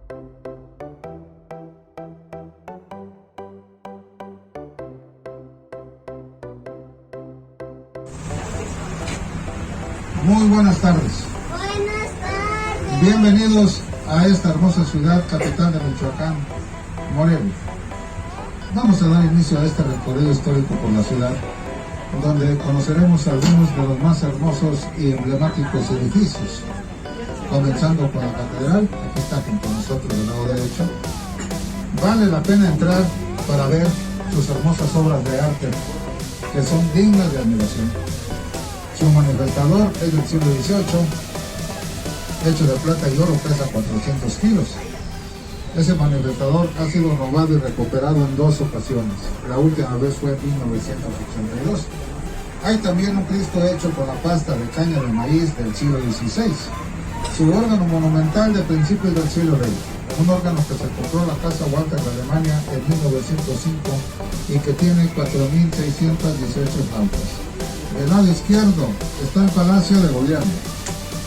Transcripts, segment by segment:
Muy buenas tardes. Buenas tardes. Bienvenidos a esta hermosa ciudad, capital de Michoacán, Morelia. Vamos a dar inicio a este recorrido histórico por la ciudad, donde conoceremos algunos de los más hermosos y emblemáticos edificios. Comenzando por la catedral, aquí está junto a nosotros del lado derecho. Vale la pena entrar para ver sus hermosas obras de arte, que son dignas de admiración. Su manifestador es del siglo XVIII, hecho de plata y oro, pesa 400 kilos. Ese manifestador ha sido robado y recuperado en 2 ocasiones. La última vez fue en 1982. Hay también un Cristo hecho con la pasta de caña de maíz del siglo XVI. Su órgano monumental de principios del siglo XX. Un órgano que se compró en la Casa Walter de Alemania en 1905 y que tiene 4.618 flautas. Del lado izquierdo está el Palacio de Gobierno,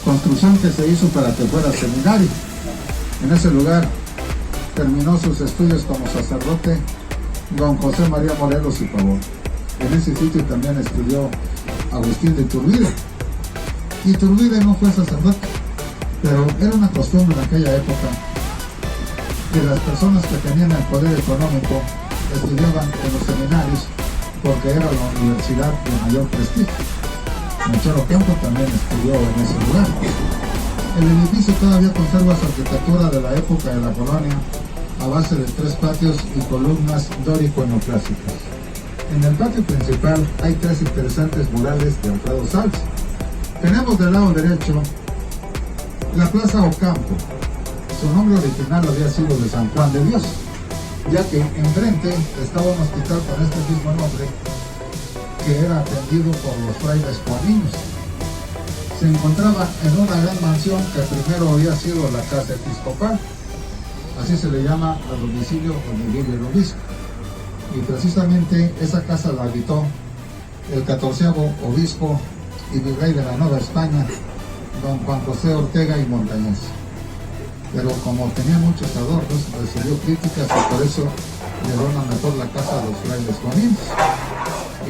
construcción que se hizo para que fuera seminario. En ese lugar terminó sus estudios como sacerdote don José María Morelos y Pavón. En ese sitio también estudió Agustín de Iturbide. Iturbide no fue sacerdote, pero era una costumbre en aquella época que las personas que tenían el poder económico estudiaban en los seminarios, porque era la universidad de mayor prestigio. Melchor Ocampo también estudió en ese lugar. El edificio todavía conserva su arquitectura de la época de la colonia, a base de 3 patios y columnas dórico-neoclásicas. En el patio principal hay 3 interesantes murales de Alfredo Salz. Tenemos del lado derecho la Plaza Ocampo. Su nombre original había sido de San Juan de Dios, ya que enfrente estaba un hospital con este mismo nombre, que era atendido por los frailes juaninos. Se encontraba en una gran mansión que primero había sido la casa episcopal, así se le llama al domicilio donde vive el obispo, y precisamente esa casa la habitó el 14º obispo y virrey de la Nueva España, don Juan José Ortega y Montañez. Pero como tenía muchos adornos, recibió críticas y por eso le donan mejor la casa a los frailes juaninos.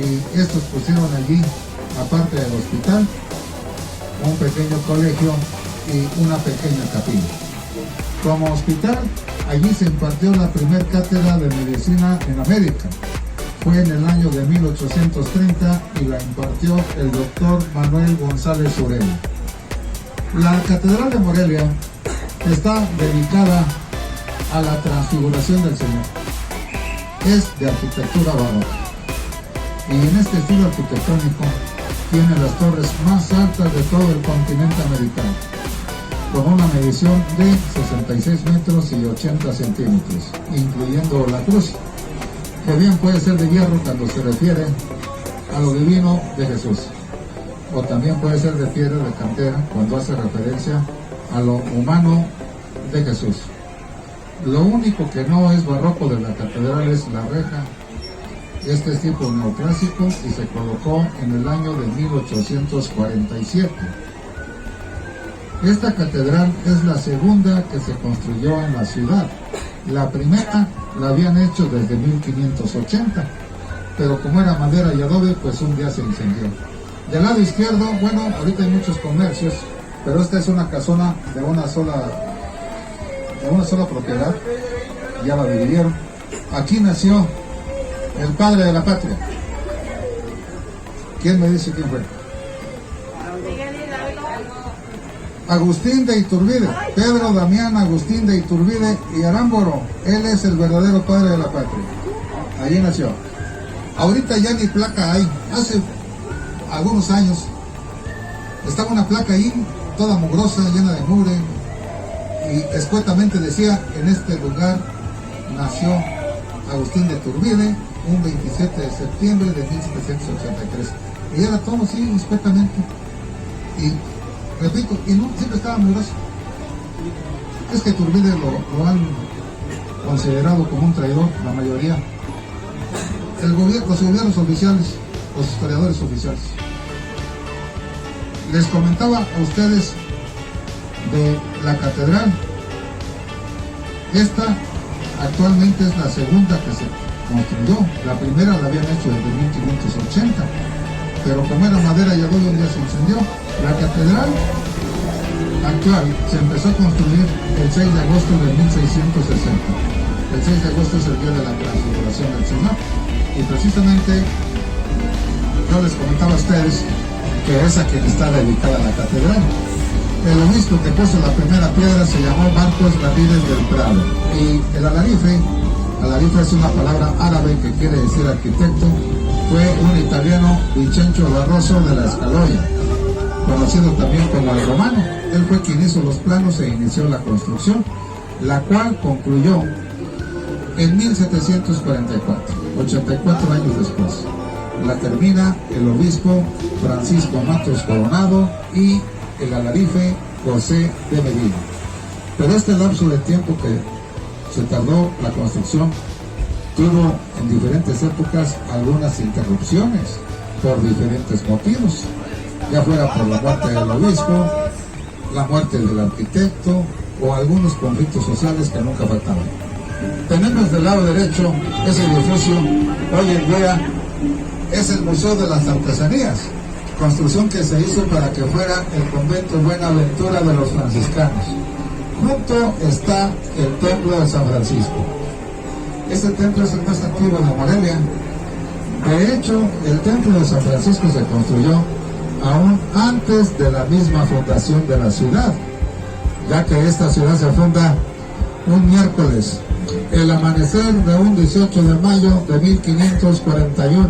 Y estos pusieron allí, aparte del hospital, un pequeño colegio y una pequeña capilla. Como hospital, allí se impartió la primera cátedra de medicina en América. Fue en el año de 1830 y la impartió el doctor Manuel González Urel. La Catedral de Morelia está dedicada a la transfiguración del Señor. Es de arquitectura barroca. Y en este estilo arquitectónico tiene las torres más altas de todo el continente americano, con una medición de 66 metros y 80 centímetros, incluyendo la cruz, que bien puede ser de hierro cuando se refiere a lo divino de Jesús, o también puede ser de piedra de cantera cuando hace referencia a lo humano de Jesús. Lo único que no es barroco de la catedral es la reja. Este es tipo neoclásico y se colocó en el año de 1847. Esta catedral es la segunda que se construyó en la ciudad. La primera la habían hecho desde 1580, pero como era madera y adobe, pues un día se incendió. Del lado izquierdo, bueno, ahorita hay muchos comercios, pero esta es una casona de una sola propiedad, ya la dividieron. Aquí nació el padre de la patria. ¿Quién me dice quién fue? Agustín de Iturbide, Pedro Damián Agustín de Iturbide y Arámboro. Él es el verdadero padre de la patria. Allí nació. Ahorita ya ni placa hay. Hace algunos años estaba una placa ahí, toda mugrosa, llena de mugre, y escuetamente decía: en este lugar nació Agustín de Iturbide un 27 de septiembre de 1783. Y era todo así, escuetamente. Y repito, y no, siempre estaba mugroso. Es que Iturbide lo han considerado como un traidor, la mayoría. Los gobiernos oficiales, los historiadores oficiales. Les comentaba a ustedes de la catedral. Esta actualmente es la segunda que se construyó. La primera la habían hecho desde 1580, pero como era madera y el un día se incendió. La catedral actual se empezó a construir el 6 de agosto de 1660. El 6 de agosto es el día de la transfiguración del Señor. Y precisamente yo les comentaba a ustedes que es a quien está dedicada la catedral. El obispo que puso la primera piedra se llamó Marcos Ramírez del Prado. Y el alarife es una palabra árabe que quiere decir arquitecto, fue un italiano, Vincenzo Barroso de la Escaloya, conocido también como el Romano. Él fue quien hizo los planos e inició la construcción, la cual concluyó en 1744, 84 años después. La termina el obispo Francisco Matos Coronado y el alarife José de Medina. Pero este lapso de tiempo que se tardó la construcción tuvo en diferentes épocas algunas interrupciones por diferentes motivos, ya fuera por la muerte del obispo, la muerte del arquitecto o algunos conflictos sociales que nunca faltaban. Tenemos del lado derecho ese edificio, hoy en día es el Museo de las Artesanías, construcción que se hizo para que fuera el convento Buenaventura de los franciscanos. Junto está el templo de San Francisco. Este templo es el más antiguo de Morelia. De hecho, el templo de San Francisco se construyó aún antes de la misma fundación de la ciudad, ya que esta ciudad se funda un miércoles, el amanecer de un 18 de mayo de 1541,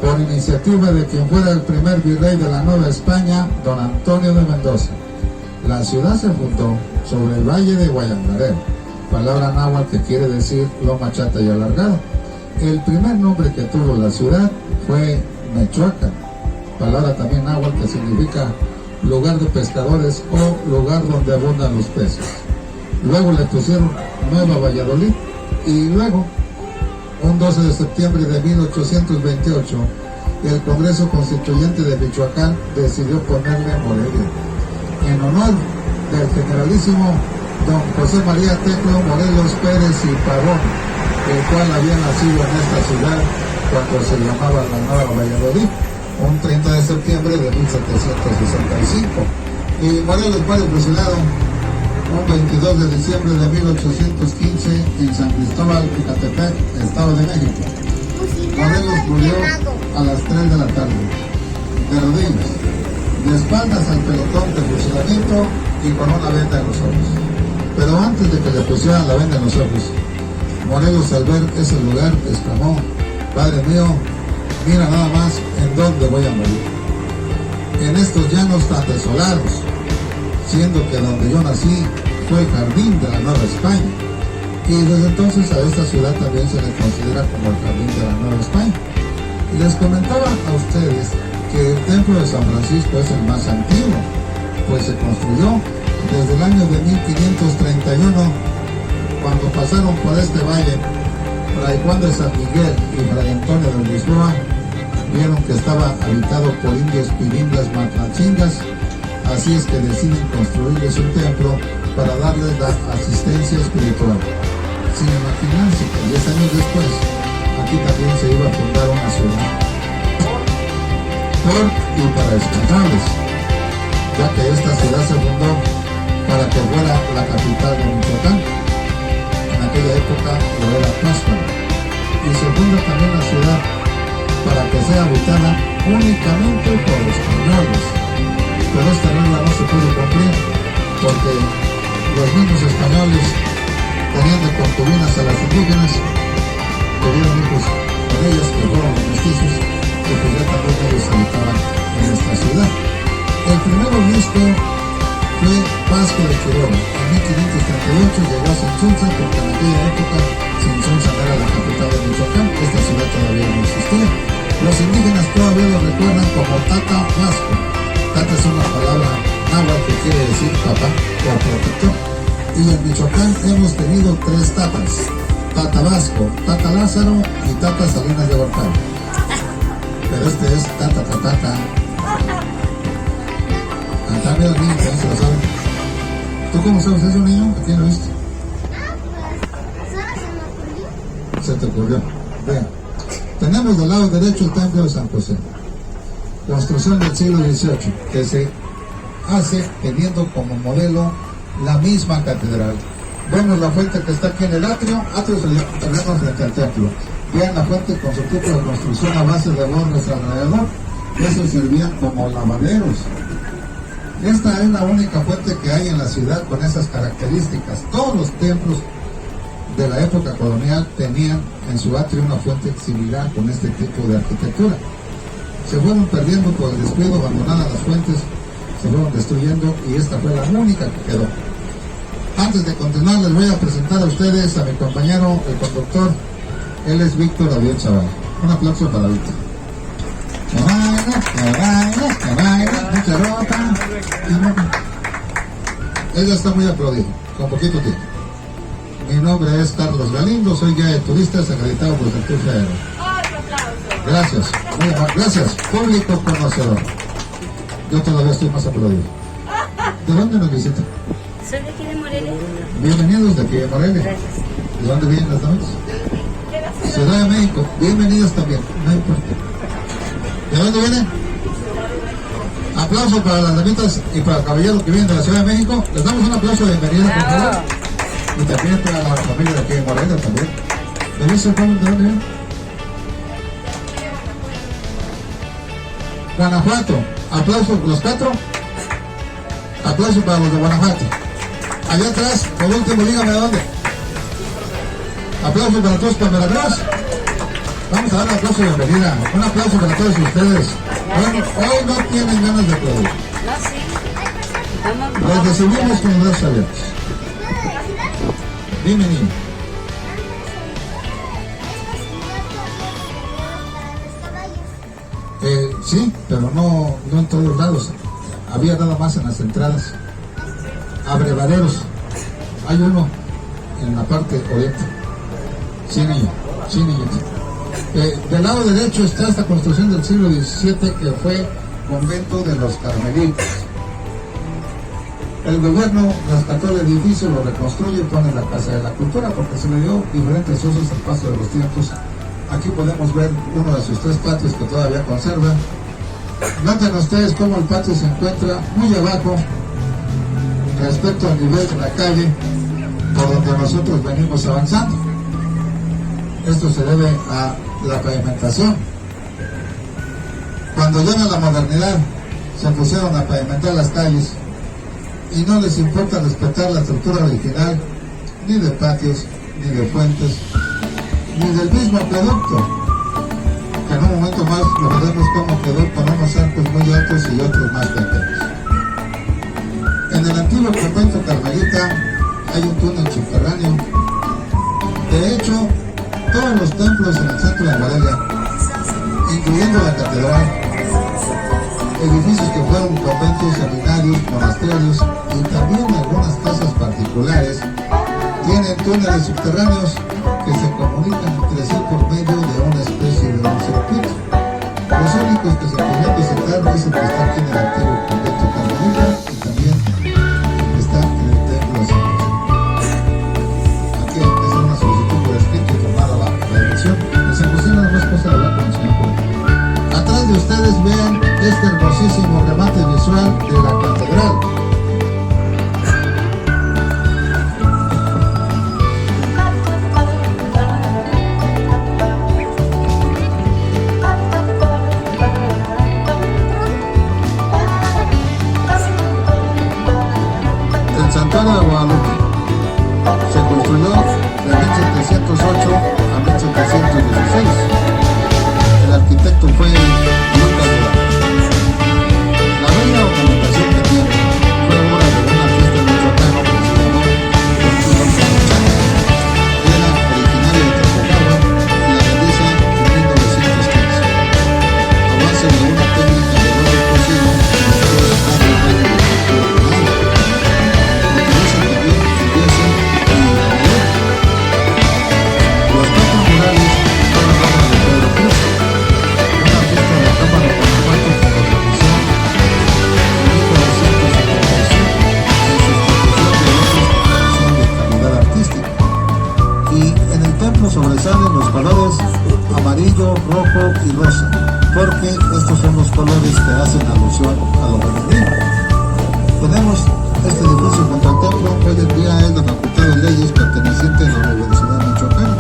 por iniciativa de quien fuera el primer virrey de la Nueva España, don Antonio de Mendoza. La ciudad se fundó sobre el valle de Guayangareo, palabra náhuatl que quiere decir loma chata y alargada. El primer nombre que tuvo la ciudad fue Mechoacan, palabra también náhuatl que significa lugar de pescadores o lugar donde abundan los peces. Luego le pusieron Nueva Valladolid y luego, un 12 de septiembre de 1828, el Congreso Constituyente de Michoacán decidió ponerle Morelia, en honor del generalísimo don José María Teclo Morelos Pérez y Pavón, el cual había nacido en esta ciudad cuando se llamaba la Nueva Valladolid, un 30 de septiembre de 1765. Y Morelos fue fusilado un 22 de diciembre de 1815 en San Cristóbal, Icatepec, Estado de México. Morelos murió a las 3 de la tarde, de rodillas, de espaldas al pelotón de fusilamiento y con una venda en los ojos. Pero antes de que le pusieran la venda en los ojos, Morelos, al ver ese lugar, exclamó: Padre mío, mira nada más en dónde voy a morir. En estos llanos tan desolados, siendo que donde yo nací fue el jardín de la Nueva España. Y desde entonces a esta ciudad también se le considera como el jardín de la Nueva España. Y les comentaba a ustedes que el templo de San Francisco es el más antiguo, pues se construyó desde el año de 1531, cuando pasaron por este valle Fray Juan de San Miguel y Fray Antonio de Lisboa, vieron que estaba habitado por indios piringas matlanchingas, así es que deciden construirles un templo para darles la asistencia espiritual, sin imaginarse que 10 años después aquí también se iba a fundar una ciudad por y para españoles, ya que esta ciudad se fundó para que fuera la capital de Michoacán. En aquella época lo era Pátzcuaro, y se funda también la ciudad para que sea habitada únicamente por españoles. Pero esta regla no se pudo cumplir porque los mismos españoles, teniendo concubinas a las indígenas, tuvieron hijos con ellas que fueron los mestizos, que pues ya también ellos habitaban en esta ciudad. El primer obispo fue Vasco de Quiroga. En 1538 llegó a Sinsunza, porque en aquella época Sinsunza era la capital de Michoacán, esta ciudad todavía no existía. Los indígenas todavía lo recuerdan como Tata Vasco. Tata es una palabra náhuatl que quiere decir papá o protector. Y en Michoacán hemos tenido 3 tatas: Tata Vasco, Tata Lázaro y Tata Salinas de Gortari. Pero este es Tata Tatata. También los niños también se lo saben. ¿Tú cómo sabes eso, niño? ¿A quién lo viste? ocurrió. Vean, tenemos del lado derecho el templo de San José, construcción del siglo XVIII, que se hace teniendo como modelo la misma catedral. Vemos la fuente que está aquí en el atrio es el terreno frente al templo. Vean la fuente con su tipo de construcción a base de bordes alrededor. Esos servían como lavaderos. Esta es la única fuente que hay en la ciudad con esas características. Todos los templos de la época colonial tenían en su atrio una fuente similar con este tipo de arquitectura. Se fueron perdiendo por el descuido, abandonadas las fuentes, se fueron destruyendo y esta fue la única que quedó. Antes de continuar les voy a presentar a ustedes a mi compañero, el conductor. Él es Víctor Aviel Chaval. Un aplauso para Víctor. Que baila, mucha ropa. Ella está muy aplaudido, con poquito tiempo. Mi nombre es Carlos Galindo, soy guía de turistas acreditado por el sector federal. Gracias, muy amable. Gracias, público conocedor. Yo todavía estoy más aplaudido. ¿De dónde nos visitan? Soy de aquí de Morelia. Bienvenidos de aquí de Morelia. Gracias. ¿De dónde vienen las damas? Ciudad de México. Bienvenidos también, no importa. ¿De dónde vienen? Aplauso para las damitas y para el caballero que vienen de la Ciudad de México. Les damos un aplauso de bienvenida, por favor. Y también para la familia de aquí de Morelia también. ¿De dónde vienen? Guanajuato. Aplauso los cuatro. Aplauso para los de Guanajuato. Allá atrás, por último, dígame de dónde. Aplauso para todos para Veracruz. Vamos a dar un aplauso de bienvenida. Un aplauso para todos ustedes. Bueno, hoy no tienen ganas de aplaudir. No, sí. Los recibimos con los brazos abiertos. Dime, niño. Sí, pero no en todos lados. Había nada más en las entradas. Abrevaderos. Hay uno en la parte oriente. Sí, niño. Sí, niñito. Del lado derecho está esta construcción del siglo XVII que fue convento de los carmelitas. El gobierno rescató el edificio, lo reconstruye y pone la Casa de la Cultura porque se le dio diferentes usos al paso de los tiempos. Aquí podemos ver uno de sus tres patios que todavía conserva. Noten ustedes cómo el patio se encuentra muy abajo respecto al nivel de la calle por donde nosotros venimos avanzando. Esto se debe a la pavimentación. Cuando llega la modernidad, se pusieron a pavimentar las calles y no les importa respetar la estructura original, ni de patios, ni de fuentes, ni del mismo acueducto, que en un momento más lo veremos cómo quedó con unos arcos muy altos y otros más pequeños. En el antiguo convento carmelita hay un túnel subterráneo. De hecho, todos los templos en el centro de Morelia, incluyendo la catedral, edificios que fueron conventos, seminarios, monasterios y también algunas casas particulares, tienen túneles subterráneos que se comunican entre sí por medio de una especie de un circuito. Los únicos que se podían visitar es el que está aquí en el antiguo convento carmelita y también el que está en el templo de San José. Aquí es una solicitud por escrito tomada la dirección de San José, nada más cosa de hablar con el señor Pueblo. Atrás de ustedes vean este hermosísimo remate visual de la catedral. El santuario de Guadalupe se construyó de 1708 a 1716. El arquitecto fue Lucas Durán. La bella ornamentación que tiene fue obra de un artista michoacano que se llamó Arturo Sanchano. Era originario de Tlaxcala y la realiza en 1915. A base de una técnica de vuelo cocido, mostró el estado y medio de cultura romana. Utiliza también el yeso y el madera. Los cuatro murales fueron obra de Pedro Cruz. Una fiesta amarillo, rojo y rosa, porque estos son los colores que hacen alusión a lo femenino. Tenemos este edificio junto al templo, hoy en día es la Facultad de Leyes perteneciente a la Universidad de Michoacán,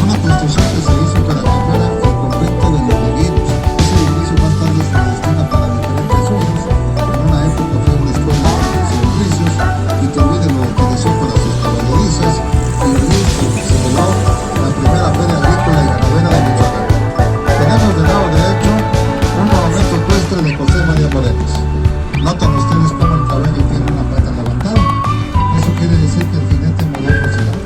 una construcción que se hizo para que fuera el convento de los beguinos. Ese edificio más tarde se destina para diferentes usos. En una época fue una escuela de servicios y también lo utilizó para sus caballerizas y se voló la primera feria agrícola y ganadera de Michoacán. Tenemos del lado derecho un monumento ecuestre de José María Morelos. Notan ustedes cómo el caballo tiene una pata levantada. Eso quiere decir que el jinete murió fusilado.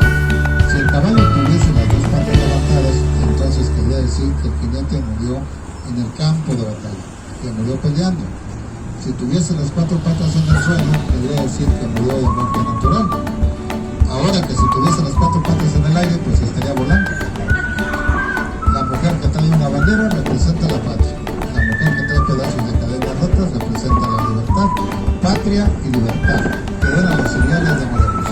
Si el caballo tuviese las dos patas levantadas, entonces quería decir que el jinete murió en el campo de batalla, que murió peleando. Si tuviese las cuatro patas en el suelo, quería decir que murió de muerte natural. Ahora que si tuviese las cuatro patas en el aire, pues estaría volando. La mujer que trae una bandera representa la patria. La mujer que trae pedazos de cadenas rotas representa la libertad. Patria y libertad, que eran los señales de Morelos.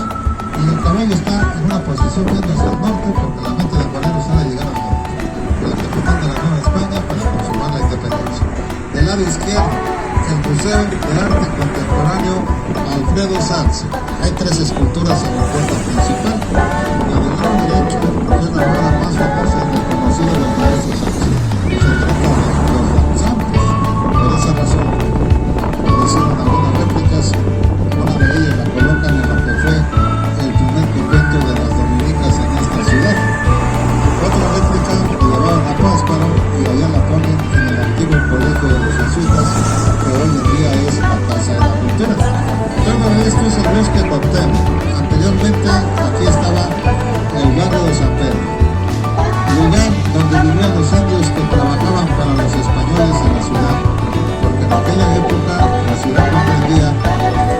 Y el caballo está en una posición viendo hacia el norte, porque la mente de Morelos era llegar al norte, con la capital de la Nueva España para consumar la independencia. Del lado izquierdo, el Museo de Arte Contemporáneo Alfredo Sanz. Hay tres esculturas en la puerta principal. La del lado derecho es la obra más famosa y reconocida del maestro Sanz. Se trata de los danzantes. Por esa razón, hicieron algunas réplicas. Una de ellas la colocan en lo que fue el primer convento de las dominicas en esta ciudad. Otra réplica la llevaron a Pátzcuaro y allá la ponen en el antiguo colegio de los jesuitas, que hoy en día es la Casa de la Cultura. Todo esto es el bosque Cuauhtémoc. Anteriormente aquí estaba el barrio de San Pedro, lugar donde vivían los indios que trabajaban para los españoles en la ciudad, porque en aquella época la ciudad comprendía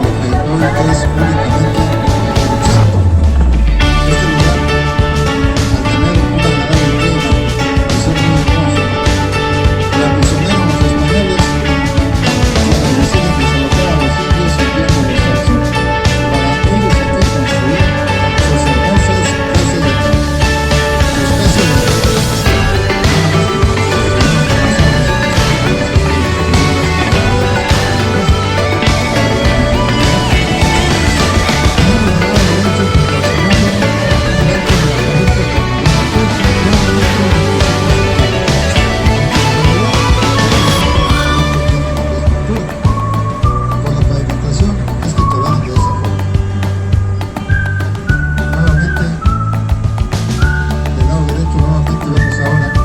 lo que hoy es únicamente el centro. Este lugar, al tener una agradable clima y ser muy hermoso, le aprisionaron los españoles para decirles que se alojaban los indios y viendo los al sur, para ellos aquí construir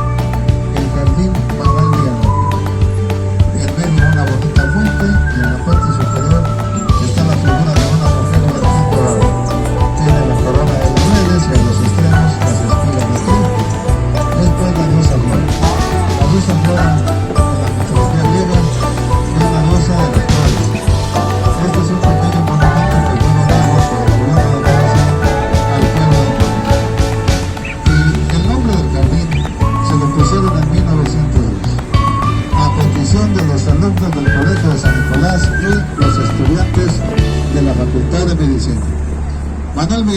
sus hermosas casas de campo. Los casas de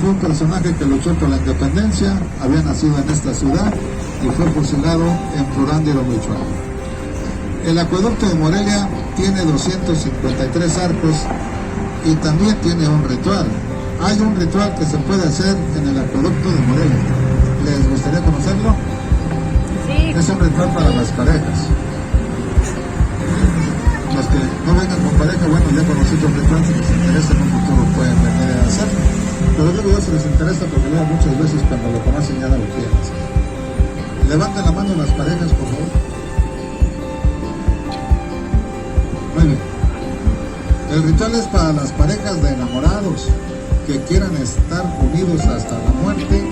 fue un personaje que luchó por la independencia, había nacido en esta ciudad y fue fusilado en Plurándiro, Michoacán. El acueducto de Morelia tiene 253 arcos y también tiene un ritual. Hay un ritual que se puede hacer en el acueducto de Morelia. ¿Les gustaría conocerlo? Sí. Es un ritual para las parejas. Los que no vengan con pareja, bueno, ya conocido el ritual, si les interesa en un futuro pueden venir a hacerlo. Pero digo yo, si les interesa, porque luego muchas veces cuando lo conocen ya no lo quieren hacer. Levanten la mano las parejas, por favor. Muy bien. El ritual es para las parejas de enamorados que quieran estar unidos hasta la muerte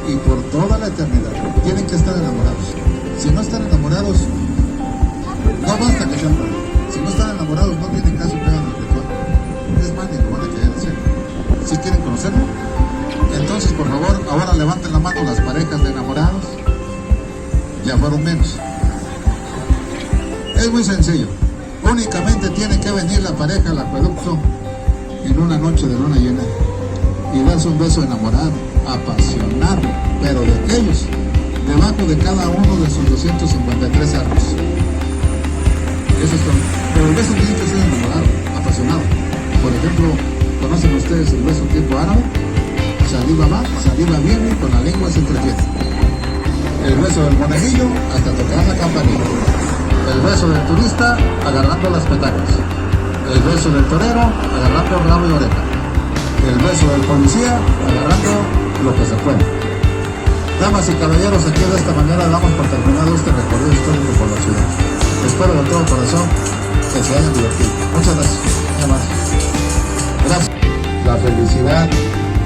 y por toda la eternidad. Tienen que estar enamorados. Si no están enamorados, no basta que sean pareja. Si no están enamorados, no tienen caso que hagan el ritual. Es más, ni lo van a querer hacer. Si quieren conocerlo, entonces por favor, ahora levanten la mano las parejas de enamorados. Ya fueron menos. Es muy sencillo. Únicamente tiene que venir la pareja al acueducto en una noche de luna llena y darse un beso enamorado, apasionado, pero de aquellos debajo de cada uno de sus 253 arcos. Eso es todo. Pero el beso tiene que ser enamorado, apasionado. Por ejemplo, ¿conocen ustedes el beso tipo árabe? Saliva va, saliva viene, con la lengua se entretiene. El beso del conejillo hasta tocar la campanilla. El beso del turista agarrando las petacas. El beso del torero agarrando rabo y oreja. El beso del policía agarrando lo que se puede. Damas y caballeros, aquí de esta manera damos por terminado este recorrido histórico por la ciudad. Espero de todo corazón que se hayan divertido. Muchas gracias. Nada más. Gracias. La felicidad,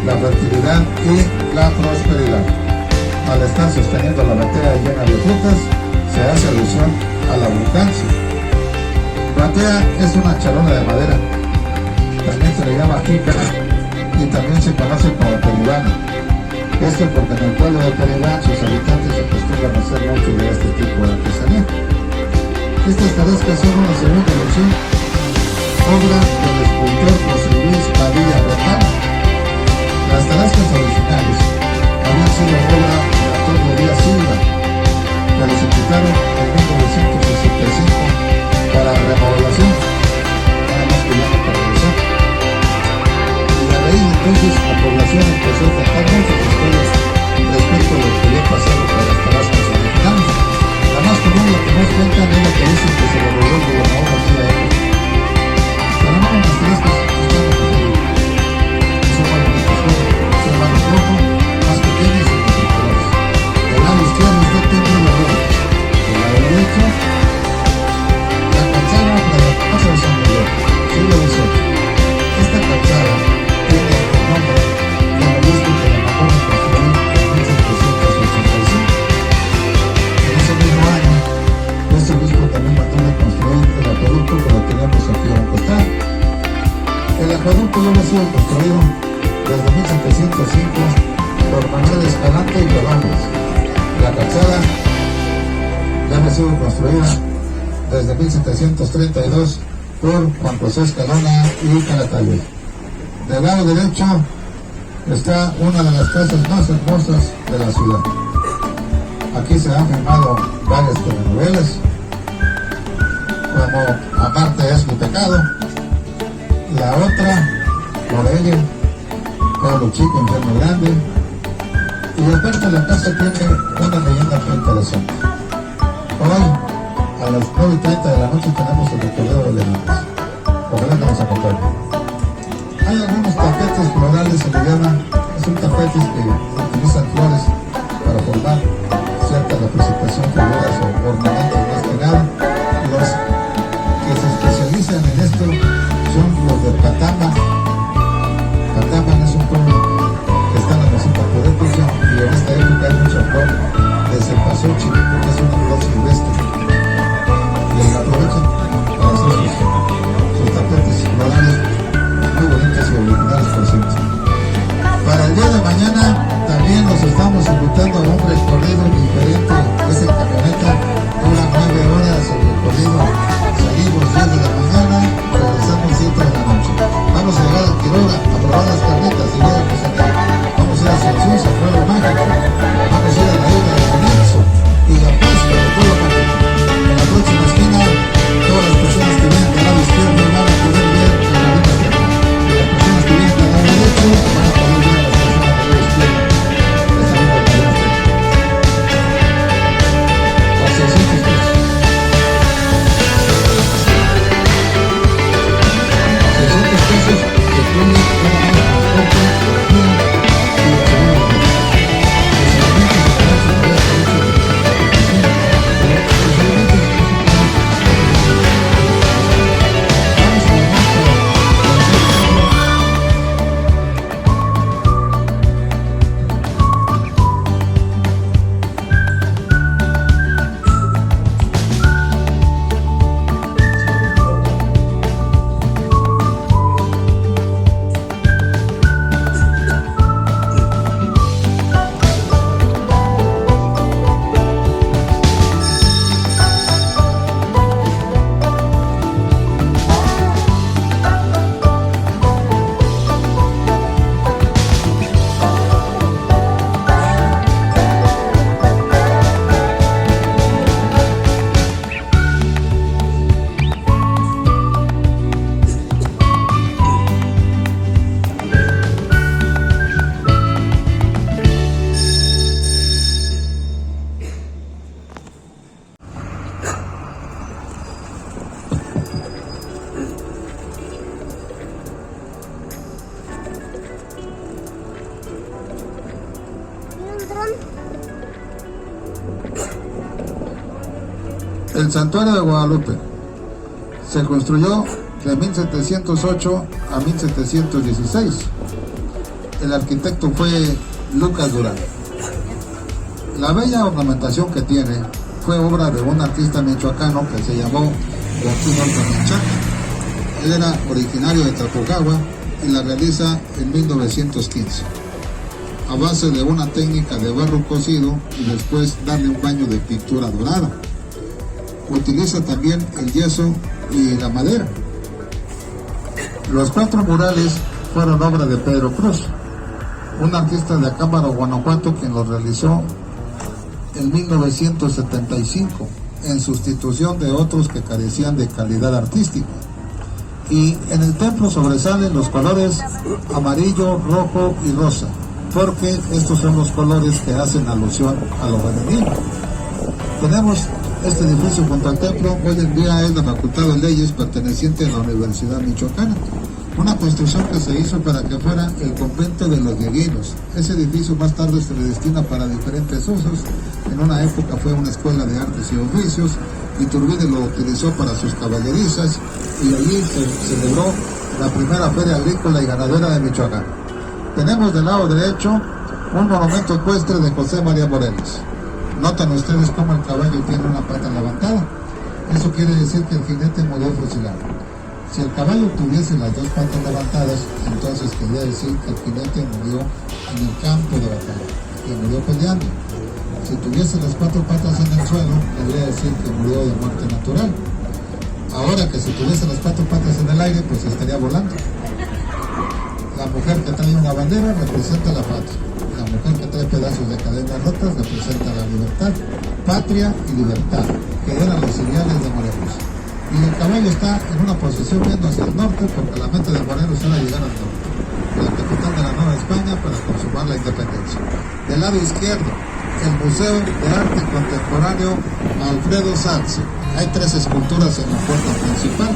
la fertilidad y la prosperidad. Al estar sosteniendo la batea llena de frutas, se hace alusión a la abundancia. Batea es una charola de madera. También se le llama jícara y también se conoce como peribana. Esto porque en el pueblo de Peribán sus habitantes se acostumbran a hacer mucho de este tipo de artesanía. Estas tarascas son una segunda versión, obra del escultor José Luis Padilla Bertán. Las tarascas originales habían sido obra de Antonio Díaz Silva, pero se quitaron en 1965 para remodelación, nada más que ya no permaneció. Y a raíz de entonces la población empezó a contar muchas historias respecto a lo que había pasado con las tarascas originales. La más común, la que más cuentan, es la que dicen que se lo robó el gobernador de aquella época. Pero no, las tarascas están recorridas. Son más bonitas, son más rojo, más pequeñas y protectoras. Del lado izquierdo está el templo de Roma. Del lado derecho, la calzada de la casa de San Miguel, siglo XVIII. Esta calzada tiene el nombre de la obispo que la mandó a construir en 1785. En ese mismo año, este obispo también mandó a construir el acueducto que lo tenemos aquí a un costado. El acueducto ya había sido construido desde 1705 por Manuel Escalante y Cabañas. La calzada ya había sido construida desde 1732 por Juan José Escalona y Calatayud. Del lado derecho está una de las casas más hermosas de la ciudad. Aquí se han filmado varias telenovelas, como Amarte es mi pecado. La otra, Morelia, Pueblo Chico, Infierno Grande. Y aparte la casa tiene una leyenda muy interesante. Hoy, a las 9:30 de la noche, tenemos el recorrido de leyendas. Ojalá que nos acompañen. Hay algunos tapetes florales, se le llaman, son tapetes que utilizan flores para formar cierta representación, figuras o ornamentos más que nada. Los que se especializan en esto son los de Patama. Patama es un pueblo que está en la meseta purépecha y en esta época hay mucha flor de cempasúchil, que es una flor silvestre. Y la aprovechan para hacer sus tapetes florales muy bonitos y originales, por cierto. Para el día de mañana también nos estamos invitando a un recorrido diferente. Es en camioneta, dura 9 horas el recorrido. Salimos 10 de la mañana, regresamos 7 de la noche. Vamos a llegar a Quiroga a probar las carnitas y luego vamos a ir a Jesús, a Pueblo Mágico. Vamos a ir a la isla de Conexo y la Pascua del Pueblo Mágico. En la próxima esquina, todas las personas que vienen del lado izquierdo van a poder ver la Marina Tierra. Y las personas que vienen del lado derecho van a poder ver a las personas del lado izquierdo. Esa es la Marina Tierra. El Santuario de Guadalupe se construyó de 1708 a 1716. El arquitecto fue Lucas Durán. La bella ornamentación que tiene fue obra de un artista michoacano que se llamó Joaquín Horta Menchaca. Él era originario de Tlapucagua y la realiza en 1915 a base de una técnica de barro cocido y después darle un baño de pintura dorada. Utiliza también el yeso y la madera. Los 4 murales fueron obra de Pedro Cruz, un artista de Acámbaro, Guanajuato, quien los realizó en 1975 en sustitución de otros que carecían de calidad artística. Y en el templo sobresalen los colores amarillo, rojo y rosa, porque estos son los colores que hacen alusión a lo femenino. Tenemos este edificio junto al templo. Hoy en día es la Facultad de Leyes perteneciente a la Universidad Michoacana, una construcción que se hizo para que fuera el convento de los dieguinos. Ese edificio más tarde se le destina para diferentes usos. En una época fue una escuela de artes y oficios, Iturbide lo utilizó para sus caballerizas y allí se celebró la primera feria agrícola y ganadera de Michoacán. Tenemos del lado derecho un monumento ecuestre de José María Morelos. Notan ustedes cómo el caballo tiene una pata levantada. Eso quiere decir que el jinete murió fusilado. Si el caballo tuviese las 2 patas levantadas, entonces quería decir que el jinete murió en el campo de batalla, que murió peleando. Si tuviese las 4 patas en el suelo, quería decir que murió de muerte natural. Ahora que si tuviese las 4 patas en el aire, pues estaría volando. La mujer que trae una bandera representa la patria. La mujer que trae pedazos de cadenas rotas representa la libertad. Patria y libertad, que eran los ideales de Morelos. Y el caballo está en una posición viendo hacia el norte, porque la meta de Morelos era llegar al norte, la capital de la Nueva España, para consumar la independencia. Del lado izquierdo, el Museo de Arte Contemporáneo Alfredo Salce. Hay 3 esculturas en la puerta principal.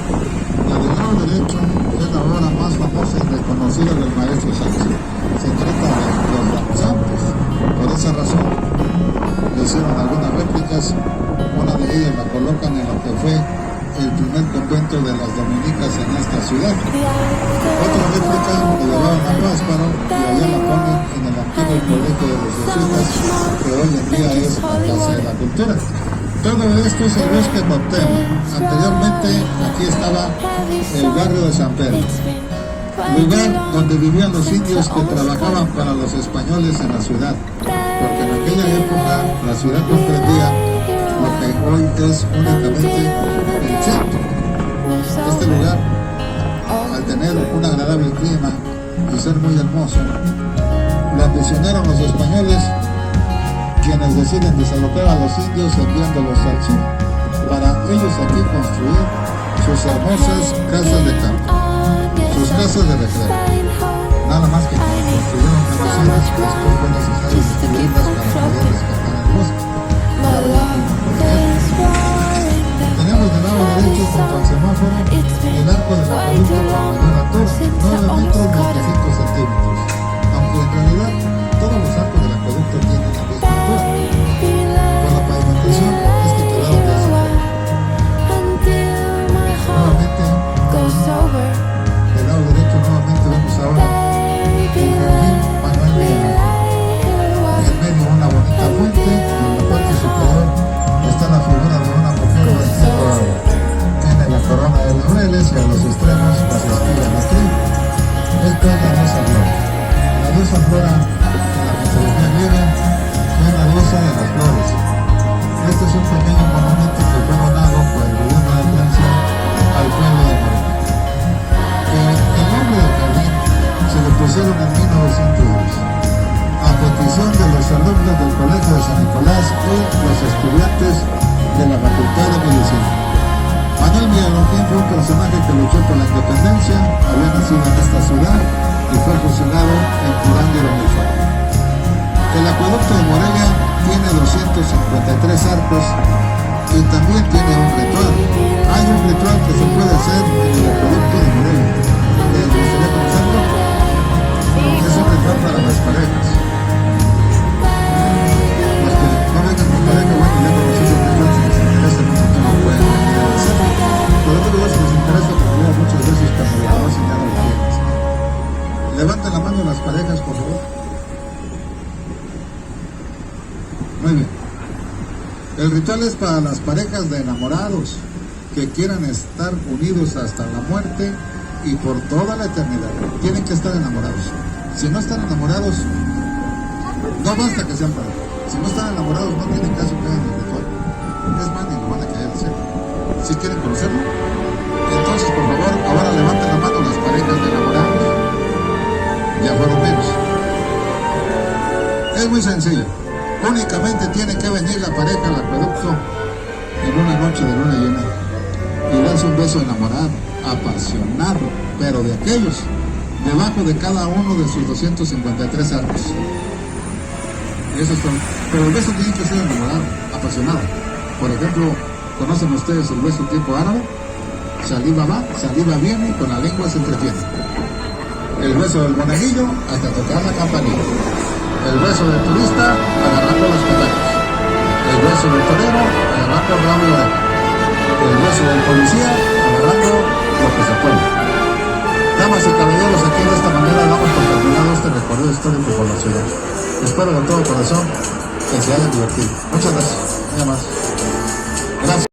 La del lado derecho es la obra más famosa y reconocida del maestro Salce. Se trata de los Ramsantes. Por esa razón le hicieron algunas réplicas. Una de ellas la colocan en lo que fue el primer convento de las dominicas en esta ciudad. Otra réplica lo llevaron a Pásparo y allá la ponen en el antiguo colegio de los jesuitas, que hoy en día es la Casa de la Cultura. Todo esto es el bosque Cuauhtémoc. Anteriormente aquí estaba el barrio de San Pedro, lugar donde vivían los indios que trabajaban para los españoles en la ciudad, porque en aquella época la ciudad comprendía lo que hoy es únicamente el centro. Este lugar, al tener un agradable clima y ser muy hermoso, lo ambicionaron los españoles, quienes deciden desalojar a los indios enviándolos al sur, para ellos aquí construir sus hermosas casas de campo, sus casas de recreo. Nada más que como construyeron demasiadas, pues fue necesario destruirlas para poder rescatar el bosque. Tenemos del lado derecho, junto al semáforo, el arco de la columna con mayor altura, 9 metros 25 centímetros, aunque en realidad todos los arcos del acueducto tienen la misma altura. Con la pavimentación es que quedaron de esa forma. Nuevamente, del lado derecho nuevamente vemos ahora el jardín Manuel Villarreal. En medio una bonita fuente, y en la parte superior está la figura de una mujer recién dorada. Tiene la corona de laureles y a los extremos las espigas de trigo. Esta es la diosa Flora. La diosa Flora, en la mitología griega, fue la diosa de las flores. Este es un pequeño monumento que fue donado por el gobierno de Francia al pueblo de Morelia. El nombre del jardín se le pusieron en 1910. A petición de los alumnos del Colegio de San Nicolás y los estudiantes de la Facultad de Medicina. Manuel Villarreal fue un personaje que luchó por la independencia, había nacido en esta ciudad y fue fusilado en Curandio, Michoacán. El acueducto de Morelia tiene 253 arcos y también tiene un ritual. Hay un ritual que se puede hacer en el acueducto de Morelia. ¿Les gustaría conocerlo? Es un ritual para las parejas. Los que no vengan con pareja, bueno, ya conocen el ritual, si les interesa, no se Muy bien. El ritual es para las parejas de enamorados que quieran estar unidos hasta la muerte y por toda la eternidad. Tienen que estar enamorados. Si no están enamorados, no basta que sean pareja. Si no están enamorados, no tienen caso que hagan el ritual. Es más, ni lo van a querer hacer. Si quieren conocerlo, entonces por favor, ahora levanten la mano las parejas de enamorados. Ya fueron menos. Es muy sencillo. Únicamente tiene que venir la pareja al acueducto en una noche de luna llena y darse un beso enamorado, apasionado, pero de aquellos, debajo de cada uno de sus 253 arcos. Y eso es todo. Pero el beso tiene que ser enamorado, apasionado. Por ejemplo, ¿conocen ustedes el beso tipo árabe? Saliva va, saliva viene y con la lengua se entretiene. El beso del monaguillo hasta tocar la campanilla. El beso del turista agarrando los petacos. El beso del torero agarrando el ramo de oreja. El beso del policía agarrando lo que se puede. Damas y caballeros, aquí de esta manera damos por terminado este recorrido histórico por la ciudad. Espero de todo corazón que se hayan divertido. Muchas gracias. Nada más. Gracias.